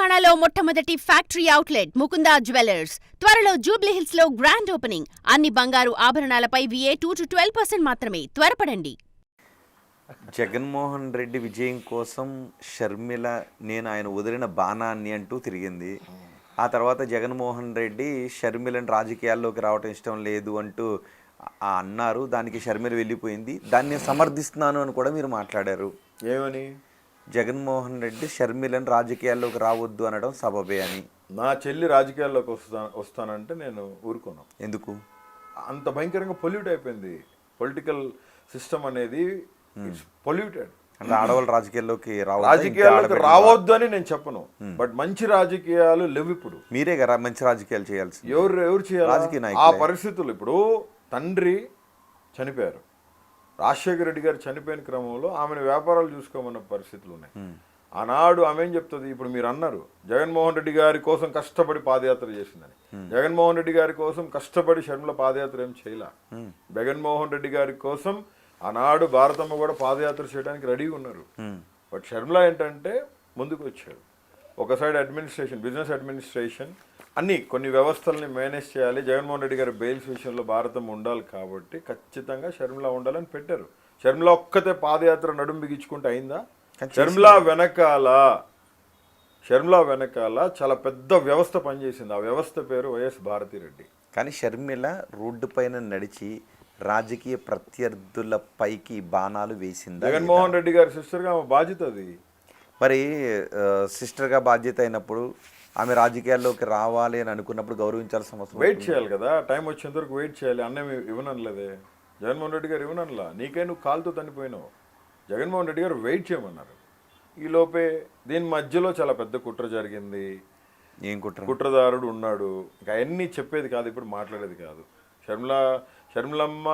తెలంగాణలో మొట్టమొదటి factory outlet Mukunda jewellers త్వరలో జూబ్లీహిల్స్ లో గ్రాండ్ ఓపెనింగ్. అన్ని బంగారు ఆభరణాలపై VA 2 to 12% మాత్రమే. త్వరపడండి. జగన్మోహన్ రెడ్డి విజయం కోసం షర్మిల నేను ఆయన వదిలిన బాణాన్ని అంటూ తిరిగింది. ఆ తర్వాత జగన్మోహన్ రెడ్డి షర్మిలను రాజకీయాల్లోకి రావటం ఇష్టం లేదు అంటూ అన్నారు. దానికి షర్మిల వెళ్ళిపోయింది. దాన్ని సమర్థిస్తున్నాను అని కూడా మీరు మాట్లాడారు. ఏమని? జగన్మోహన్ రెడ్డి షర్మిలను రాజకీయాల్లోకి రావద్దు అనడం సబబే అని. నా చెల్లి రాజకీయాల్లోకి వస్తానంటే నేను ఊరుకోను. ఎందుకు? అంత భయంకరంగా పొల్యూట్ అయిపోయింది పొలిటికల్ సిస్టమ్ అనేది. పొల్యూటెడ్. అంటే ఆడవాళ్ళు రాజకీయాల్లోకి రావద్దు అని నేను చెప్పను, బట్ మంచి రాజకీయాలు లేవు. ఇప్పుడు మీరే కదా మంచి రాజకీయాలు చేయాల్సి. ఎవరు చేయాలి? రాజకీయ ఆ నాయకులు. పరిస్థితులు ఇప్పుడు తండ్రి చనిపోయారు, రాజశేఖర రెడ్డి గారు చనిపోయిన క్రమంలో ఆమెను వ్యాపారాలు చూసుకోమన్న పరిస్థితులు ఉన్నాయి. ఆనాడు ఆమె ఏం చెప్తుంది? ఇప్పుడు మీరు అన్నారు జగన్మోహన్ రెడ్డి గారి కోసం కష్టపడి పాదయాత్ర చేసిందని. జగన్మోహన్ రెడ్డి గారి కోసం కష్టపడి షర్మిల పాదయాత్ర ఏం చేయలే. జగన్మోహన్ రెడ్డి గారి కోసం ఆనాడు భారతమ్మ కూడా పాదయాత్ర చేయడానికి రెడీగా ఉన్నారు. బట్ షర్మిల ఏంటంటే ముందుకు వచ్చారు. ఒక సైడ్ అడ్మినిస్ట్రేషన్, బిజినెస్ అడ్మినిస్ట్రేషన్, అన్ని కొన్ని వ్యవస్థల్ని మేనేజ్ చేయాలి. జగన్మోహన్ రెడ్డి గారి బెయిల్స్ విషయంలో భారతం ఉండాలి కాబట్టి ఖచ్చితంగా షర్మిల ఉండాలని పెట్టారు. షర్మిల ఒక్కతే పాదయాత్ర నడుము బిగించుకుంటే అయిందా? షర్మిల వెనకాల చాలా పెద్ద వ్యవస్థ పనిచేసింది. ఆ వ్యవస్థ పేరు వైఎస్ భారతిరెడ్డి. కానీ షర్మిల రోడ్డు పైన నడిచి రాజకీయ ప్రత్యర్థుల పైకి బాణాలు వేసింది. జగన్మోహన్ రెడ్డి గారి సిస్టర్గా ఆమె బాధ్యత అది. మరి సిస్టర్గా బాధ్యత అయినప్పుడు ఆమె రాజకీయాల్లోకి రావాలి అని అనుకున్నప్పుడు గౌరవించాల్సిన అవసరం. వెయిట్ చేయాలి కదా, టైం వచ్చేంత వరకు వెయిట్ చేయాలి. అన్నం ఇవ్వనలేదే జగన్మోహన్ రెడ్డి గారు, ఇవ్వనలా. నీకే నువ్వు కాలుతో చనిపోయినావు. జగన్మోహన్ రెడ్డి గారు వెయిట్ చేయమన్నారు. ఈ లోపే దీని మధ్యలో చాలా పెద్ద కుట్ర జరిగింది. ఏం కుట్ర? కుట్రదారుడు ఉన్నాడు. ఇంకా అవన్నీ చెప్పేది కాదు, ఇప్పుడు మాట్లాడేది కాదు. షర్మిలమ్మ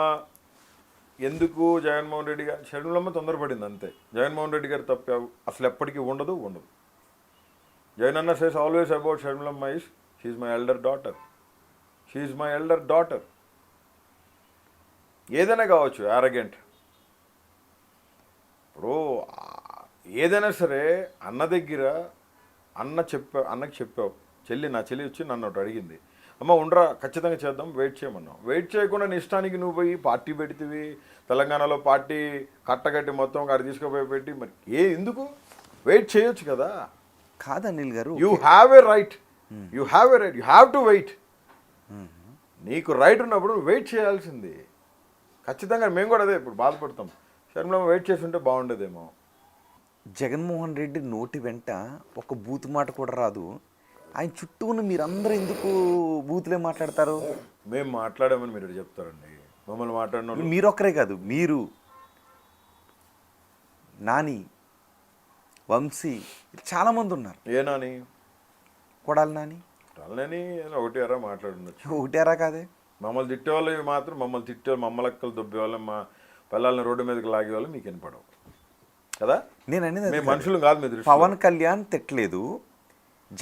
ఎందుకు జగన్మోహన్ రెడ్డి గారు, షర్మిలమ్మ తొందరపడింది అంతే. జగన్మోహన్ రెడ్డి గారు తప్ప అసలు ఎప్పటికీ ఉండదు. Jagananna says always about Sharmilamma is she my elder daughter. ఏదైనా కావచ్చు, యారగెంట్. ఇప్పుడు ఏదైనా సరే అన్న దగ్గర అన్నకి చెప్పావు, నా చెల్లి వచ్చి నన్ను ఒకటి అడిగింది, అమ్మ ఉండరా ఖచ్చితంగా చేద్దాం, వెయిట్ చేయమన్నావు. వెయిట్ చేయకుండా నీ ఇష్టానికి నువ్వు పోయి పార్టీ పెడితివి. తెలంగాణలో పార్టీ కట్టగట్టి మొత్తం అక్కడ తీసుకుపోయి పెట్టి మరి ఎందుకు వెయిట్ చేయొచ్చు కదా? కాదు అనిల్ గారు, you have a right, you have to wait. నీకు రైట్ ఉన్నప్పుడు వెయిట్ చేయాల్సింది. ఖచ్చితంగా మేము కూడా అదే ఇప్పుడు బాధపడతాం. షర్మిలమ్మ వెయిట్ చేసి ఉంటే బాగుండేదేమో. జగన్మోహన్ రెడ్డి నోటి వెంట ఒక బూతు మాట కూడా రాదు. ఆయన చుట్టూ ఉన్న మీరందరూ ఎందుకు బూతులే మాట్లాడతారు? మేము మాట్లాడామని మీరు చెప్తారండి. మమ్మల్ని మాట్లాడిన మీరు ఒక్కరే కాదు, మీరు, నాని, వంశీ, చాలామంది ఉన్నారు. ఏ నాని? కొడాలి నాని. ఒకటి అరా మాట్లాడుండొచ్చు. ఒకటేరా కాదే. మమ్మల్ని తిట్టేవాళ్ళు మాత్రం మమ్మల్ని తిట్టేవాళ్ళు, మమ్మలక్కలు దొబ్బేవాళ్ళు, మా పిల్లల్ని రోడ్డు మీదకి లాగేవాళ్ళు మీకు వినపడవు కదా. నేను అనేది మనుషులు కాదు. మీరు పవన్ కళ్యాణ్ తిట్టలేదు,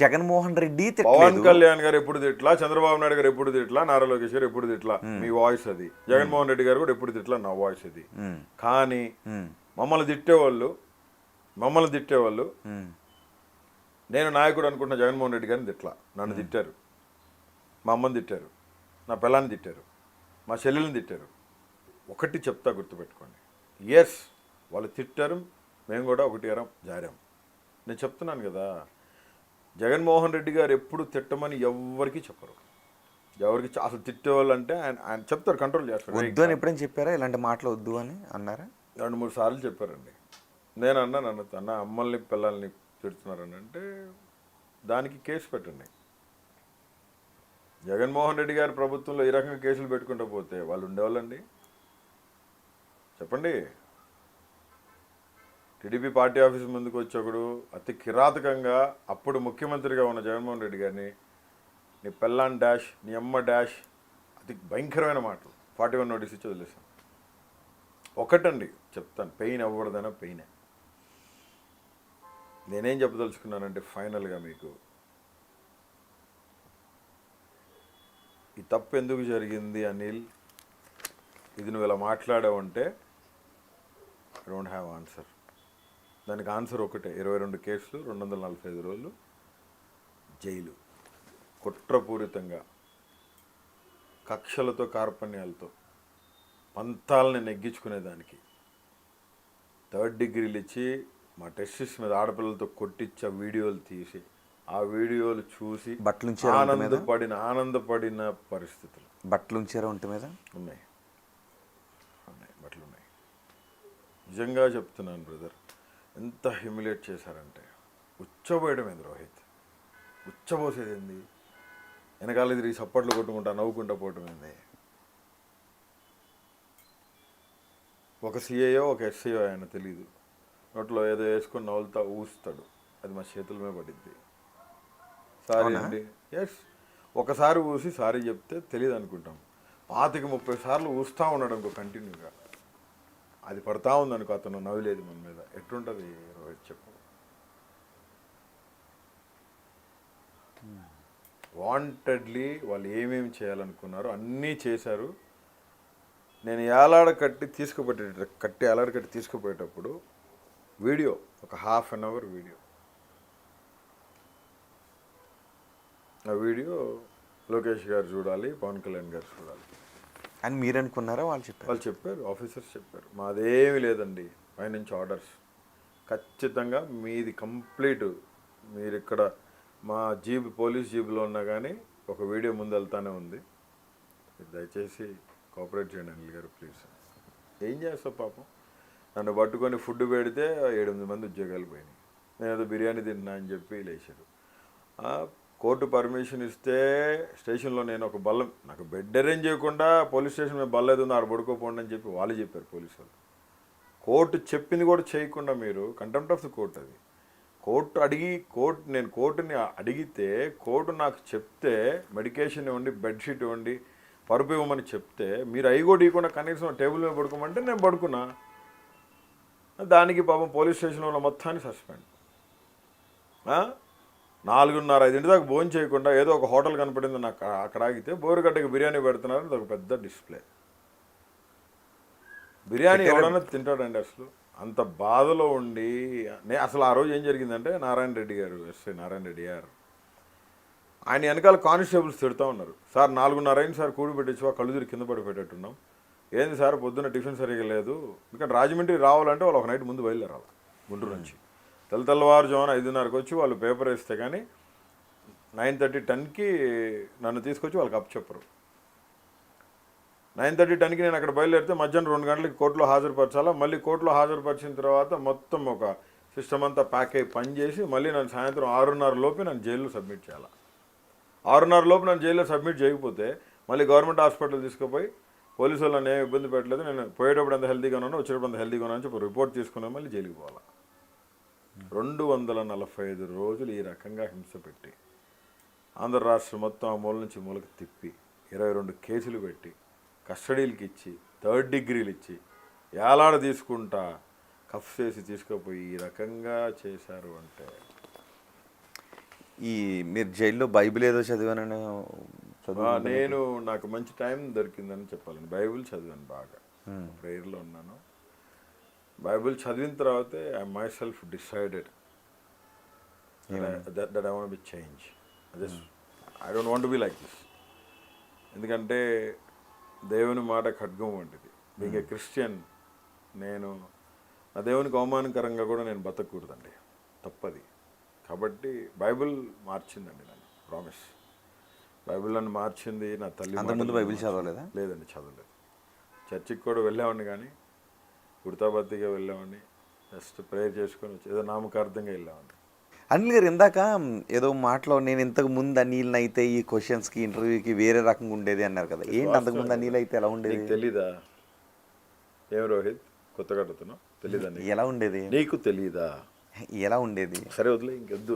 జగన్మోహన్ రెడ్డి పవన్ కళ్యాణ్ గారు ఎప్పుడు తిట్లా, చంద్రబాబు నాయుడు గారు ఎప్పుడు తిట్లా, నారా లోకేష్ గారు ఎప్పుడు తిట్లా, మీ వాయిస్ అది. జగన్మోహన్ రెడ్డి గారు కూడా ఎప్పుడు తిట్లా, నా వాయిస్ అది. కానీ మమ్మల్ని తిట్టేవాళ్ళు నేను నాయకుడు అనుకుంటున్న జగన్మోహన్ రెడ్డి గారిని తిట్లా, నన్ను తిట్టారు, మా అమ్మని తిట్టారు, నా పిల్లాన్ని తిట్టారు, మా చెల్లెల్ని తిట్టారు. ఒకటి చెప్తా గుర్తుపెట్టుకోండి, ఎస్ వాళ్ళు తిట్టారు, మేము కూడా ఒకటి జారాం. నేను చెప్తున్నాను కదా, జగన్మోహన్ రెడ్డి గారు ఎప్పుడు తిట్టమని ఎవరికి చెప్పరు. ఎవరికి అసలు తిట్టేవాళ్ళు అంటే ఆయన చెప్తారు, కంట్రోల్ చేస్తారు. వద్దు అని ఎప్పుడైనా చెప్పారా? ఇలాంటి మాటలు వద్దు అని అన్నారా? 2-3 సార్లు చెప్పారండి. నేను అన్న అమ్మల్ని పిల్లల్ని తిడుతున్నారని అంటే దానికి కేసు పెట్టండి. జగన్మోహన్ రెడ్డి గారి ప్రభుత్వంలో ఈ రకంగా కేసులు పెట్టుకుంటూ పోతే వాళ్ళు ఉండేవాళ్ళండి? చెప్పండి. టీడీపీ పార్టీ ఆఫీస్ ముందుకు వచ్చేప్పుడు అతి కిరాతకంగా అప్పుడు ముఖ్యమంత్రిగా ఉన్న జగన్మోహన్ రెడ్డి గారిని నీ పెళ్ళాన్ డాష్, నీ అమ్మ డాష్, అతి భయంకరమైన మాటలు 41 నోటీస్ ఇచ్చి వదిలేసాం. ఒకటండి చెప్తాను, పెయిన్ అవ్వకూడదైనా పెయినే. నేనేం చెప్పదలుచుకున్నానంటే ఫైనల్గా మీకు, ఈ తప్పు ఎందుకు జరిగింది అనిల్, ఇది నువ్వు ఇలా మాట్లాడావంటే ఐ డోంట్ హ్యావ్ ఆన్సర్. దానికి ఆన్సర్ ఒకటే, 22 కేసులు, 245 రోజులు, జైలు కుట్రపూరితంగా కక్షలతో కార్పణ్యాలతో పంతాలని నెగ్గించుకునేదానికి 3rd డిగ్రీలు ఇచ్చి మా టెస్టిస్ మీద ఆడపిల్లలతో కొట్టించే వీడియోలు తీసి ఆ వీడియోలు చూసి ఆనందపడిన పరిస్థితులు. బట్టలు ఉంచారా ఒంటి మీద? ఉన్నాయి బట్టలు ఉన్నాయి. నిజంగా చెప్తున్నాను బ్రదర్, ఎంత హ్యూమిలేట్ చేశారంటే ఉచ్చబోయడం ఏంది రోహిత్, ఉచ్చబోసేది ఏంది, వెనకాల తిరిగి సప్పట్లు కొట్టుకుంటా నవ్వుకుంటా పోవటం ఏంది. ఒక సిఐఓ ఒక ఎస్ఐఓ ఆయన తెలీదు, నోట్లో ఏదో వేసుకొని నవ్వులుతా ఊస్తాడు, అది మా చేతుల మీద పడిద్ది. సారీ అండి, ఎస్ ఒకసారి ఊసి సారీ చెప్తే తెలియదు అనుకుంటాం, 25-30 సార్లు ఊస్తూ ఉన్నాడు అనుకో కంటిన్యూగా, అది పడతా ఉందనుకో అతను నవ్వులేదు మన మీద, ఎట్లుంటుంది రోహిత్ చెప్పు. వాంటెడ్లీ వాళ్ళు ఏమేమి చేయాలనుకున్నారో అన్నీ చేశారు. నేను ఏలాడ కట్టి తీసుకుపోయేటప్పుడు వీడియో ఒక 1/2 అవర్ వీడియో, ఆ వీడియో లోకేష్ గారు చూడాలి, పవన్ కళ్యాణ్ గారు చూడాలి అని మీరు అనుకున్నారా? వాళ్ళు చెప్పారు, ఆఫీసర్స్ చెప్పారు, మాదేమీ లేదండి, పైనుంచి ఆర్డర్స్, ఖచ్చితంగా మీది కంప్లీట్, మీరు ఇక్కడ మా పోలీస్ జీబులో ఉన్నా కానీ ఒక వీడియో ముందు వెళ్తానే ఉంది, దయచేసి కోఆపరేట్ చేయండి అనిల్ గారు ప్లీజ్. ఏం చేస్తావు పాపం, నన్ను పట్టుకొని ఫుడ్ పెడితే 7-8 మంది ఉద్యోగాలు పోయినాయి, నేను ఏదో బిర్యానీ తిన్నా అని చెప్పి లేచారు. కోర్టు పర్మిషన్ ఇస్తే స్టేషన్లో నేను ఒక బల్లం, నాకు బెడ్ అరేంజ్ చేయకుండా పోలీస్ స్టేషన్ మీద బల్ల ఏదో ఉంది ఆడ పడుకోపోండి అని చెప్పి వాళ్ళు చెప్పారు పోలీసు వాళ్ళు. కోర్టు చెప్పింది కూడా చేయకుండా మీరు కంటెంప్ట్ ఆఫ్ ది కోర్ట్, అది నేను కోర్టుని అడిగితే కోర్టు నాకు చెప్తే మెడికేషన్ ఇవ్వండి, బెడ్షీట్ ఇవ్వండి, పరుపు ఇవ్వమని చెప్తే మీరు అవి కూడా ఇవ్వకుండా కనీసం టేబుల్ మీద పడుకోమంటే నేను పడుకున్నా. దానికి పాపం పోలీస్ స్టేషన్లో మొత్తాన్ని సస్పెండ్. 4:30-5 దాకా భోజనం చేయకుండా ఏదో ఒక హోటల్ కనపడింది నాకు, అక్కడ ఆగితే బోరుగడ్డకి బిర్యానీ పెడుతున్నారు, అది ఒక పెద్ద డిస్ప్లే. బిర్యానీ ఎవడన్నా తింటాడండి అసలు, అంత బాధలో ఉండి. అసలు ఆ రోజు ఏం జరిగిందంటే నారాయణ రెడ్డి గారు, ఎస్ఐ నారాయణ రెడ్డి గారు, ఆయన వెనకాల కానిస్టేబుల్స్ తిడుతూ ఉన్నారు, సార్ 4:30 అయింది సార్, కూడి పెట్టించు, కళ్ళు తిరిగి కింద పడిపోయేటట్టున్నాం, ఏంది సార్ పొద్దున్న టిఫిన్ సరిగ్గా లేదు, ఎందుకంటే రాజమండ్రి రావాలంటే వాళ్ళు ఒక నైట్ ముందు బయలుదేరాలి గుంటూరు నుంచి, తెల్లవారుజామున 5:30కి వచ్చి వాళ్ళు పేపర్ వేస్తే కానీ 9:30-10కి నన్ను తీసుకొచ్చి వాళ్ళకి అప్పచెప్పరు. 9:30-10కి నేను అక్కడ బయలుదేరితే మధ్యాహ్నం 2 గంటలకి కోర్టులో హాజరుపరచాలా, మళ్ళీ కోర్టులో హాజరుపరిచిన తర్వాత మొత్తం ఒక సిస్టమ్ అంతా ప్యాక్ అయ్యి పనిచేసి మళ్ళీ నన్ను సాయంత్రం 6:30 లోపే నన్ను జైల్లో సబ్మిట్ చేయాలి. 6:30 లోపు నన్ను జైల్లో సబ్మిట్ చేయకపోతే మళ్ళీ గవర్నమెంట్ హాస్పిటల్ తీసుకుపోయి పోలీసు వాళ్ళు నన్ను ఏమి ఇబ్బంది పెట్టలేదు, నేను పోయేటప్పుడు అంత హెల్తీగా ఉన్నాను, వచ్చేటప్పుడు అంత హెల్తీగా ఉన్నాను అని చెప్పి రిపోర్ట్ తీసుకుని మళ్ళీ జైలుకి పోవాలి. 245 రోజులు ఈ రకంగా హింస పెట్టి ఆంధ్ర రాష్ట్రం మొత్తం ఆ మూల నుంచి మూలకి తిప్పి 22 కేసులు పెట్టి కస్టడీలకి ఇచ్చి 3rd డిగ్రీలు ఇచ్చి ఏలాడ తీసుకుంటా కఫ్ చేసి తీసుకుపోయి ఈ రకంగా చేశారు. అంటే ఈ మీరు జైల్లో బైబిల్ ఏదో చదివానని నేను నాకు మంచి టైం దొరికిందని చెప్పాలండి, బైబిల్ చదివాను బాగా, ప్రేయర్లో ఉన్నాను. బైబిల్ చదివిన తర్వాతే I my self decided that I want be change, I don't want be like this. ఎందుకంటే దేవుని మాట ఖడ్గం వంటిది. బీయింగ్ ఏ క్రిస్టియన్, నేను నా దేవునికి అవమానకరంగా కూడా నేను బతకూడదండి, తప్పది. కాబట్టి బైబిల్ మార్చిందండి నన్ను, ప్రామిస్. బైబిల్ నన్ను మార్చింది. నా తల్లి అంతకుముందు బైబిల్ చదవలేదా? లేదండి, చదవలేదు. చర్చికి కూడా వెళ్ళేవాడిని కానీ గుర్తాబత్తిగా వెళ్ళేవాడిని, జస్ట్ ప్రేయర్ చేసుకొని వచ్చి ఏదో నామకార్థంగా వెళ్ళేవాడిని. అనిల్ గారు ఇందాక ఏదో మాటలో నేను ఇంతకు ముందు అనిల్ అయితే ఈ క్వశ్చన్స్కి ఇంటర్వ్యూకి వేరే రకంగా ఉండేది అన్నారు కదా, ఏంటి అంతకుముందు అనిల్ అయితే ఎలా ఉండేది? తెలీదా? ఏం రోహిత్ కొత్తగా అడుగుతున్నావు, తెలీదా? ఎలా ఉండేది నీకు తెలీదా? ఎలా ఉండేది? సరే వదిలే, ఇంకెద్దు.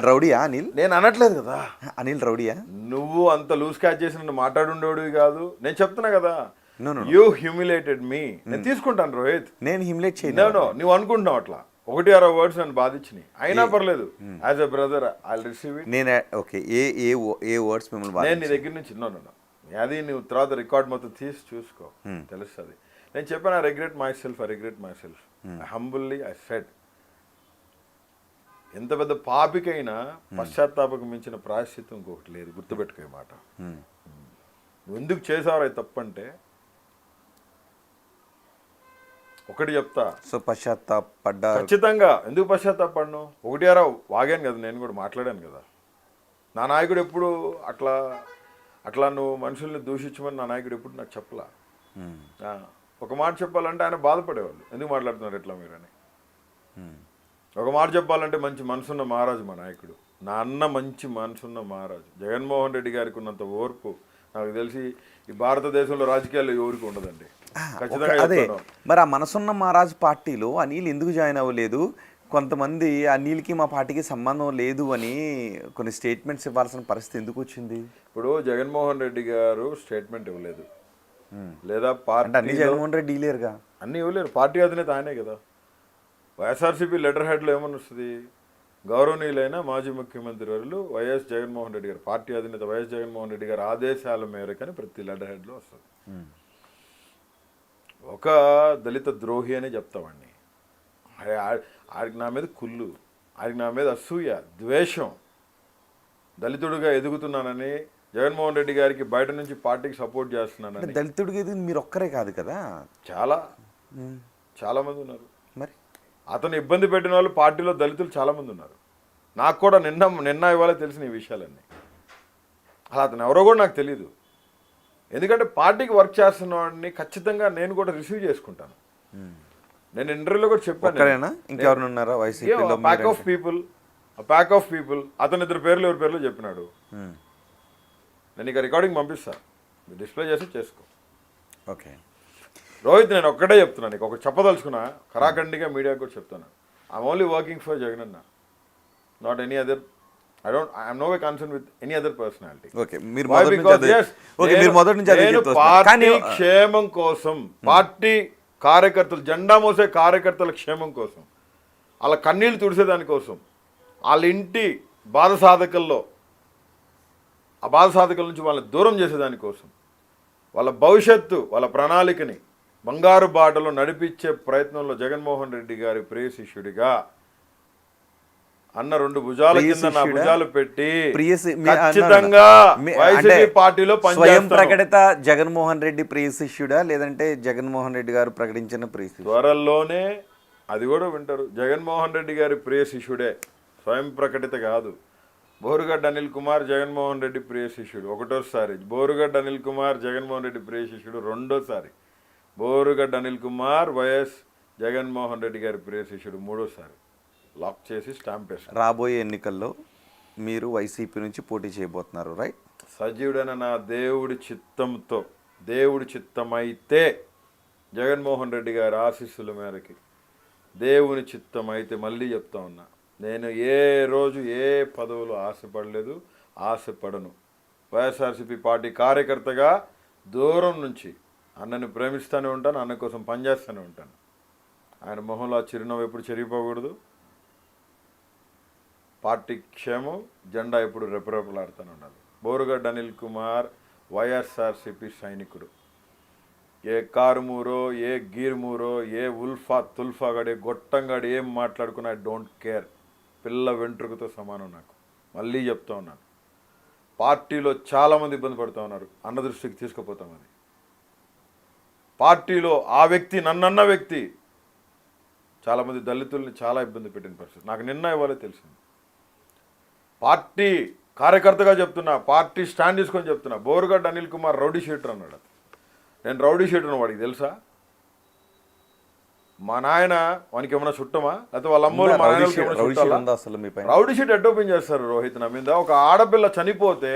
రౌడీయా అనిల్? నేను అనట్లేదు కదా అనిల్ రౌడీయా. నువ్వు అంత లూజ్ క్యాచ్ చేసి నన్ను మాట్లాడుండేవాడివి కాదు, నేను చెప్తున్నా కదా. యూ హ్యూమిలేటెడ్ మీ. నేను తీసుకుంటాను రోహిత్, నేను హ్యూమిలేట్ చేయను. నువ్వు అనుకుంటున్నావు అట్లా 1-6 వర్డ్స్ నన్ను బాధించినాయి, అయినా పర్లేదు, as a brother I receive it. నేను ఓకే, ఏ వర్డ్స్ మిమ్మల్ని నేను నీ దగ్గర నుంచి అది నువ్వు తర్వాత రికార్డ్ మొత్తం తీసి చూసుకో, తెలుస్తుంది. నేను చెప్పాను, I regret my self, I humbly I said ఎంత పెద్ద పాపికైనా పశ్చాత్తాపకు మించిన ప్రాయశ్చిత్తం ఇంకొకటి లేదు, గుర్తుపెట్టుకో ఈ మాట. నువ్వు ఎందుకు చేసావు తప్పంటే ఒకటి చెప్తా. సో పశ్చాత్తాపడ్డా ఖచ్చితంగా ఎందుకు పశ్చాత్తాపడ్ను? ఒకటి అరా వాగాను కదా, నేను కూడా మాట్లాడాను కదా. నా నాయకుడు ఎప్పుడు అట్లా నువ్వు మనుషుల్ని దూషించమని నా నాయకుడు ఎప్పుడు నాకు చెప్పలా. ఒక మాట చెప్పాలంటే ఆయన బాధపడేవాళ్ళు, ఎందుకు మాట్లాడుతున్నారు ఎట్లా మీరని. ఒక మాట చెప్పాలంటే మంచి మనసున్న మహారాజు మా నాయకుడు, నా అన్న మంచి మనసున్న మహారాజు. జగన్మోహన్ రెడ్డి గారికి ఉన్నంత ఓర్పు నాకు తెలిసి ఈ భారతదేశంలో రాజకీయాల్లో ఎవరికి ఉండదండి. ఖచ్చితంగా అదే చెప్తాను. మరి ఆ మనసున్న మహారాజు పార్టీలో అనిల్ ఎందుకు జాయిన్ అవ్వలేదు? కొంతమంది అనిల్కి మా పార్టీకి సంబంధం లేదు అని కొన్ని స్టేట్మెంట్స్ ఇవ్వాల్సిన పరిస్థితి ఎందుకు వచ్చింది? ఇప్పుడు జగన్మోహన్ రెడ్డి గారు స్టేట్మెంట్ ఇవ్వలేదు, లేదా అంటే పార్టీ అన్ని జగన్మోహన్ రెడ్డి డీలేరుగా అన్నీ ఇవ్వలేరు. పార్టీ అధినేత ఆయనే కదా. వైఎస్ఆర్సీపీ లెటర్ హెడ్లో ఏమని వస్తుంది? గౌరవనీయులైన మాజీ ముఖ్యమంత్రి వర్యులు వైఎస్ జగన్మోహన్ రెడ్డి గారు, పార్టీ అధినేత వైఎస్ జగన్మోహన్ రెడ్డి గారు ఆదేశాల మేరకని ప్రతి లెటర్ హెడ్లో వస్తుంది. ఒక దళిత ద్రోహి అనే చెప్తామండి. ఆడికి నా మీద కుళ్ళు, ఆడికి నా మీద అసూయ, ద్వేషం, దళితుడిగా ఎదుగుతున్నానని, జగన్మోహన్ రెడ్డి గారికి బయట నుంచి పార్టీకి సపోర్ట్ చేస్తున్నానని. దళితుడికి ఇది మీరు ఒక్కరే కాదు కదా, చాలా మంది ఉన్నారు. మరి అతను ఇబ్బంది పెట్టిన వాళ్ళు పార్టీలో దళితులు చాలామంది ఉన్నారు. నాకు కూడా నిన్న ఇవాళ తెలిసిన ఈ విషయాలన్నీ. అలా అతను ఎవరో కూడా నాకు తెలియదు. ఎందుకంటే పార్టీకి వర్క్ చేస్తున్న వాడిని ఖచ్చితంగా నేను కూడా రిసీవ్ చేసుకుంటాను. నేను ఇంటర్వ్యూలో కూడా చెప్పాను. ఇంకెవరున్నారా వైసీపీలో? ప్యాక్ ఆఫ్ పీపుల్ అతని ఇద్దరు పేర్లు ఎవరి పేర్లు చెప్పినాడు. నేను ఇక రికార్డింగ్ పంపిస్తా, డిస్ప్లే చేసి చేసుకో. ఓకే రోహిత్, నేను ఒక్కటే చెప్తున్నాను, నీకు ఒకటి చెప్పదలుచుకున్నా, ఖరాఖండిగా మీడియాకు కూడా చెప్తాను. I'm only working for Jagan అన్న, not any other. I'm no way concern with any other personality. Party క్షేమం కోసం, పార్టీ కార్యకర్తలు, జెండా మోసే కార్యకర్తల క్షేమం కోసం, వాళ్ళ కన్నీళ్లు తుడిసేదానికోసం, వాళ్ళ ఇంటి బాధ సాధకల్లో ఆ బాధ సాధకల నుంచి వాళ్ళని దూరం చేసేదానికోసం, వాళ్ళ భవిష్యత్తు, వాళ్ళ ప్రణాళికని బంగారు బాటలో నడిపించే ప్రయత్నంలో జగన్మోహన్ రెడ్డి గారి ప్రియ శిష్యుడిగా అన్న రెండు భుజాల కింద నా భుజాలు పెట్టి ఖచ్చితంగా వైసీపీ పార్టీలో స్వయం ప్రకటిత జగన్మోహన్ రెడ్డి ప్రియ శిష్యుడా, లేదంటే జగన్మోహన్ రెడ్డి గారు ప్రకటించిన ప్రియ శిష్యుడా? త్వరలోనే అది కూడా వింటారు. జగన్మోహన్ రెడ్డి గారి ప్రియ శిష్యుడే, స్వయం ప్రకటిత కాదు. బోరుగడ్డ అనిల్ కుమార్ జగన్మోహన్ రెడ్డి ప్రియ శిష్యుడు ఒకటోసారి, బోరుగడ్డ అనిల్ కుమార్ జగన్మోహన్ రెడ్డి ప్రియ శిష్యుడు రెండోసారి, బోరుగడ్డ అనిల్ కుమార్ వైఎస్ జగన్మోహన్ రెడ్డి గారి ప్రియ శిష్యుడు మూడోసారి. లాక్ చేసి స్టాంప్ వేస్తారు. రాబోయే ఎన్నికల్లో మీరు వైసీపీ నుంచి పోటీ చేయబోతున్నారు, రైట్? సజీవుడైన నా దేవుడి చిత్తంతో, దేవుడి చిత్తమైతే, జగన్మోహన్ రెడ్డి గారి ఆశీస్సుల మేరకి, దేవుని చిత్తం అయితే, మళ్ళీ చెప్తా ఉన్నా, నేను ఏ రోజు ఏ పదవులు ఆశపడలేదు, ఆశపడను. వైఎస్ఆర్సీపీ పార్టీ కార్యకర్తగా దూరం నుంచి అన్నని ప్రేమిస్తూనే ఉంటాను, అన్న కోసం పనిచేస్తూనే ఉంటాను. ఆయన మొహంలో చిరునవ్వు ఎప్పుడు చెరిగిపోకూడదు. పార్టీ క్షేమం జెండా ఎప్పుడు రెపరెపలాడుతూనే ఉండాలి. బోరుగడ్డ అనిల్ కుమార్ వైఎస్ఆర్సీపీ సైనికుడు. ఏ కారుమూరో, ఏ గీర్మూరో, ఏ ఉల్ఫా తుల్ఫాగాడు, ఏ గొట్టంగాడు ఏం మాట్లాడుకున్నా ఐ డోంట్ కేర్. పిల్ల వెంట్రుకతో సమానం నాకు. మళ్ళీ చెప్తా ఉన్నాను, పార్టీలో చాలామంది ఇబ్బంది పడుతూ ఉన్నారు, అన్న దృష్టికి తీసుకుపోతాం. అది పార్టీలో ఆ వ్యక్తి, నన్నన్న వ్యక్తి చాలామంది దళితుల్ని చాలా ఇబ్బంది పెట్టిన పరిస్థితి నాకు నిన్న ఇవ్వాలే తెలిసింది. పార్టీ కార్యకర్తగా చెప్తున్నా, పార్టీ స్టాండ్ తీసుకొని చెప్తున్నా, బోరుగడ్డ అనిల్ కుమార్ రౌడీ షీటర్ అన్నాడు. నేను రౌడీ షీటర్ వాడికి తెలుసా? మా నాయన వానికి ఏమైనా చుట్టమా, లేకపోతే వాళ్ళ అమ్మోళ్ళు మా నాయన రౌడీ షీట్ ఎడ్ ఓపెన్ చేస్తారు రోహిత్ నా మీద. ఒక ఆడపిల్ల చనిపోతే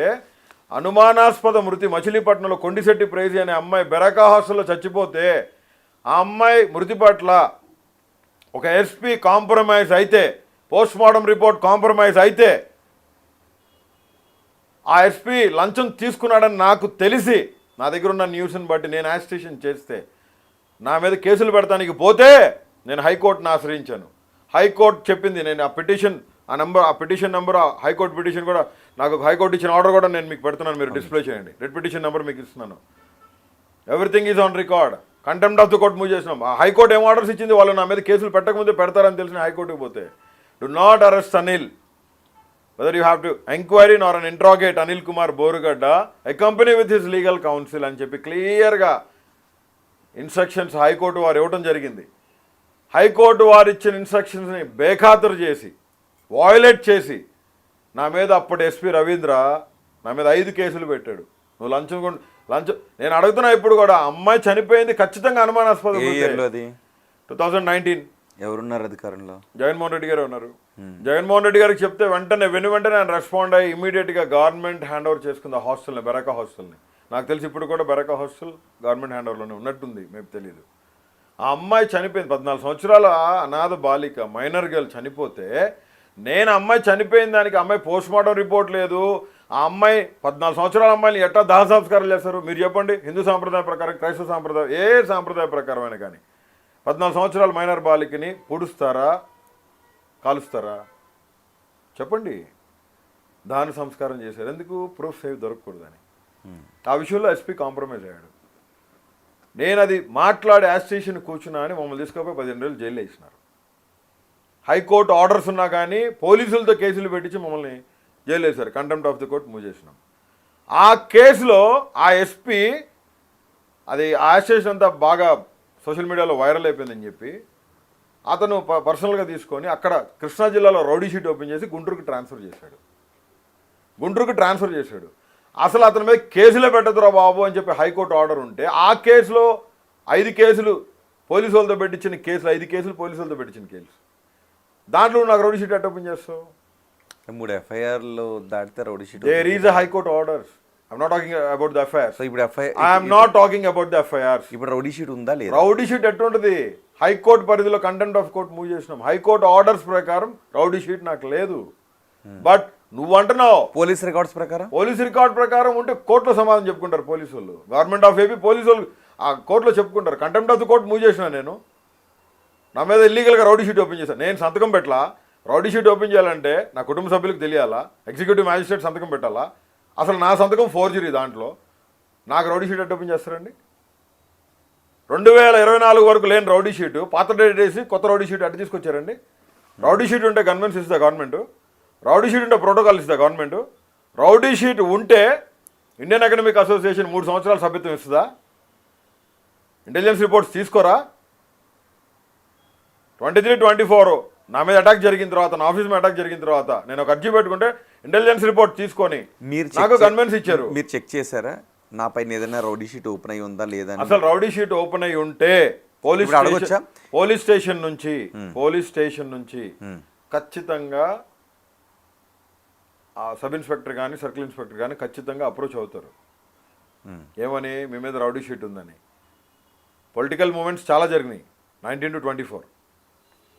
అనుమానాస్పద మృతి మచిలీపట్నంలో కొండిశెట్టి ప్రైజీ అనే అమ్మాయి బెరకా హాస్టల్లో చచ్చిపోతే, ఆ అమ్మాయి మృతి పట్ల ఒక ఎస్పీ కాంప్రమైజ్ అయితే, పోస్ట్ మార్టం రిపోర్ట్ కాంప్రమైజ్ అయితే, ఆ ఎస్పీ లంచం తీసుకున్నాడని నాకు తెలిసి, నా దగ్గర ఉన్న న్యూస్ని బట్టి నేను యాజిటేషన్ చేస్తే, నా మీద కేసులు పెడతానికి పోతే నేను హైకోర్టును ఆశ్రయించాను. హైకోర్టు చెప్పింది, నేను ఆ పిటిషన్ నెంబర్ హైకోర్టు పిటిషన్ కూడా, నాకు హైకోర్టు ఇచ్చిన ఆర్డర్ కూడా నేను మీకు పెడుతున్నాను, మీరు డిస్ప్లే చేయండి. రెడ్ పిటిషన్ నెంబర్ మీకు ఇస్తున్నాను. Everything is on record. Contempt of the court move చేసినాం. ఆ హైకోర్టు ఏం ఆర్డర్స్ ఇచ్చింది, వాళ్ళు నా మీద కేసులు పెట్టకముందే పెడతారని తెలిసిన హైకోర్టుకి పోతే do not arrest Anil. whether you have to enquiry or an interrogate Anil Kumar Borugadda, accompany with his legal counsel అని చెప్పి క్లియర్గా ఇన్స్ట్రక్షన్స్ హైకోర్టు వారు ఇవ్వడం జరిగింది. హైకోర్టు వారు ఇచ్చిన ఇన్స్ట్రక్షన్స్ని బేఖాతరు చేసి, వాయిలేట్ చేసి, నా మీద అప్పటి ఎస్పీ రవీంద్ర నా మీద 5 కేసులు పెట్టాడు. నువ్వు లంచం నేను అడుగుతున్నా ఇప్పుడు కూడా, అమ్మాయి చనిపోయింది ఖచ్చితంగా అనుమానాస్పదం. 2019. ఎవరున్నారు అధికారంలో? జగన్మోహన్ రెడ్డి గారు ఉన్నారు. జగన్మోహన్ రెడ్డి గారికి చెప్తే వెంటనే ఆయన రెస్పాండ్ అయ్యి ఇమీడియట్గా గవర్నమెంట్ హ్యాండ్ ఓవర్ చేసుకుంది ఆ హాస్టల్ని, బెరాకా హాస్టల్ని. నాకు తెలిసి ఇప్పుడు కూడా బెరాకా హాస్టల్ గవర్నమెంట్ హ్యాండ్ ఓవర్లోనే ఉన్నట్టుంది, మేము తెలియదు. ఆ అమ్మాయి చనిపోయింది, 14 సంవత్సరాల అనాథ బాలిక, మైనర్ గర్ల్ చనిపోతే, నేను అమ్మాయి చనిపోయిన దానికి అమ్మాయి పోస్ట్ మార్టం రిపోర్ట్ లేదు. ఆ అమ్మాయి 14 సంవత్సరాల అమ్మాయిని ఎట్లా దహన సంస్కారాలు చేస్తారు మీరు చెప్పండి? హిందూ సాంప్రదాయ ప్రకారం, క్రైస్తవ సాంప్రదాయం, ఏ సాంప్రదాయ ప్రకారమైన కానీ 14 సంవత్సరాల మైనర్ బాలికని పొడుస్తారా, కాలుస్తారా? చెప్పండి. దహన సంస్కారం చేశారు, ఎందుకు? ప్రూఫ్స్ ఏవి దొరకకూడదని. ఆ విషయంలో ఎస్పీ కాంప్రమైజ్ అయ్యాడు. నేను అది మాట్లాడి యాజిటేషన్ కూర్చున్నా అని మమ్మల్ని తీసుకుపోయి 15 రోజులు జైలు వేసినారు. హైకోర్టు ఆర్డర్స్ ఉన్నా కానీ పోలీసులతో కేసులు పెట్టించి మమ్మల్ని జైలు వేశారు. Contempt of the court move చేసినాం. ఆ కేసులో ఆ ఎస్పీ అది యాజిటేషన్ అంతా బాగా సోషల్ మీడియాలో వైరల్ అయిపోయిందని చెప్పి అతను పర్సనల్గా తీసుకొని అక్కడ కృష్ణా జిల్లాలో రౌడీ షీట్ ఓపెన్ చేసి గుంటూరుకి ట్రాన్స్ఫర్ చేశాడు. అసలు అతని మీద కేసులే పెట్టదురా బాబు అని చెప్పి హైకోర్టు ఆర్డర్ ఉంటే, ఆ కేసులో 5 కేసులు పోలీసు వాళ్ళతో పెట్టించిన కేసులు, 5 కేసులు పోలీసు వాళ్ళతో పెట్టించిన కేసులు. దాంట్లో నాకు రౌడీ షీట్ ఎట్ ఓపెన్ చేస్తావు? 3 FIRలు దాటితే rowdy sheet. There is a high court orders. I'm not talking about the FIR. So ఇప్పుడు I'm not talking about the FIRs. ఇప్పుడు రౌడీ షీట్ ఉందా లేదా? రౌడీ షీట్ ఎట్టుంటది? హైకోర్టు పరిధిలో కంటెంప్ట్ ఆఫ్ కోర్ట్ మూవ్ చేసినాం. హైకోర్టు ఆర్డర్స్ ప్రకారం rowdy sheet నాకు లేదు. బట్ నువ్వు అంటున్నావు పోలీస్ రికార్డ్స్ ప్రకారం. పోలీస్ రికార్డ్ ప్రకారం ఉంటే కోర్టులో సమాధానం చెప్పుకుంటారు పోలీసు వాళ్ళు. గవర్నమెంట్ ఆఫ్ ఏపీ పోలీసు వాళ్ళు ఆ కోర్టులో చెప్పుకుంటారు. Contempt of the court move చేసిన నేను, నా మీద ఇల్లీగల్గా రౌడీ షీట్ ఓపెన్ చేశాను. నేను సంతకం పెట్టలా. రౌడీ షీట్ ఓపెన్ చేయాలంటే నా కుటుంబ సభ్యులకు తెలియాలా, ఎగ్జిక్యూటివ్ మ్యాజిస్ట్రేట్ సంతకం పెట్టాలా? అసలు నా సంతకం ఫోర్జరీ. దాంట్లో నాకు రౌడీ షీట్ ఎట్ ఓపెన్ చేస్తారండి? 2024 వరకు లేని రౌడీ షీటు పాత డేట్ వేసి కొత్త రౌడీ షీట్ అటు తీసుకొచ్చారండి. రౌడీ షీట్ ఉంటే కన్వెన్స్ ఇస్తుందా గవర్నమెంట్? రౌడీ షీట్ ఉంటే ప్రోటోకాల్ ఇస్తుందా గవర్నమెంట్? రౌడీ షీట్ ఉంటే ఇండియన్ ఎకనామిక్ అసోసియేషన్ 3 సంవత్సరాల సభ్యత్వం ఇస్తుందా? ఇంటెలిజెన్స్ రిపోర్ట్స్ తీసుకోరా? 23-24 నా మీద అటాక్ జరిగిన తర్వాత, నా ఆఫీస్ మీద అటాక్ జరిగిన తర్వాత నేను ఒక అర్జీ పెట్టుకుంటే ఇంటెలిజెన్స్ రిపోర్ట్ తీసుకొని నాకు కన్వెన్స్ ఇచ్చారు. మీరు చెక్ చేశారా నా పైన ఏదైనా రౌడీ షీట్ ఓపెన్ అయ్యి ఉందా లేదా? అసలు రౌడీ షీట్ ఓపెన్ అయ్యి ఉంటే పోలీస్ స్టేషన్ నుంచి ఖచ్చితంగా ఆ సబ్ ఇన్స్పెక్టర్ కానీ సర్కిల్ ఇన్స్పెక్టర్ కానీ ఖచ్చితంగా అప్రోచ్ అవుతారు. ఏమని? మీ మీద రౌడీ షీట్ ఉందని. పొలిటికల్ మూమెంట్స్ చాలా జరిగినాయి 19 to 24.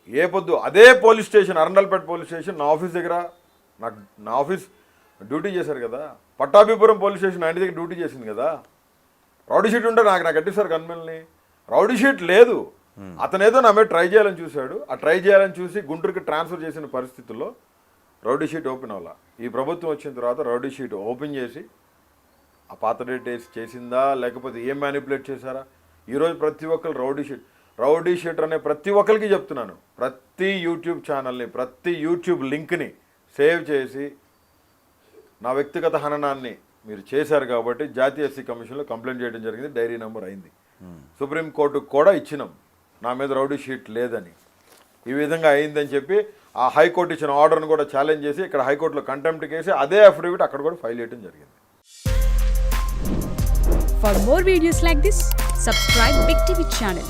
ఏ పొద్దు అదే police station, Arundelpet police station నా ఆఫీస్ దగ్గర, నా ఆఫీస్ డ్యూటీ చేశారు కదా. పట్టాభిపురం పోలీస్ స్టేషన్ 90 దగ్గర డ్యూటీ చేసింది కదా. రౌడీ షీట్ ఉంటే నాకు కట్టిస్తారు గన్మెన్ని. రౌడీ షీట్ లేదు. అతను ఏదో నా మీద ట్రై చేయాలని చూశాడు. ఆ ట్రై చేయాలని చూసి గుంటూరుకి ట్రాన్స్ఫర్ చేసిన పరిస్థితుల్లో రౌడీ షీట్ ఓపెన్ అవ్వాల. ఈ ప్రభుత్వం వచ్చిన తర్వాత రౌడీ షీట్ ఓపెన్ చేసి ఆ పాత డేట్ వేసి చేసిందా లేకపోతే ఏం మ్యానిపులేట్ చేశారా? ఈరోజు ప్రతి ఒక్కరు రౌడీ షీట్ అనే ప్రతి ఒక్కరికి చెప్తున్నాను, ప్రతి యూట్యూబ్ ఛానల్ని, ప్రతి యూట్యూబ్ లింక్ని సేవ్ చేసి నా వ్యక్తిగత హననాన్ని మీరు చేశారు కాబట్టి జాతీయ ఎస్సీ కమిషన్లో కంప్లైంట్ చేయడం జరిగింది. డైరీ నెంబర్ అయింది. సుప్రీంకోర్టుకు కూడా ఇచ్చినాం నా మీద రౌడీ షీట్ లేదని. ఈ విధంగా అయిందని చెప్పి ఆ హైకోర్టు ఇచ్చిన ఆర్డర్ను కూడా ఛాలెంజ్ చేసి ఇక్కడ హైకోర్టులో కంటెంప్ట్ కేసి అదే అఫిడవిట్ అక్కడ కూడా ఫైల్ చేయడం జరిగింది. For more videos like this, subscribe Big TV channel.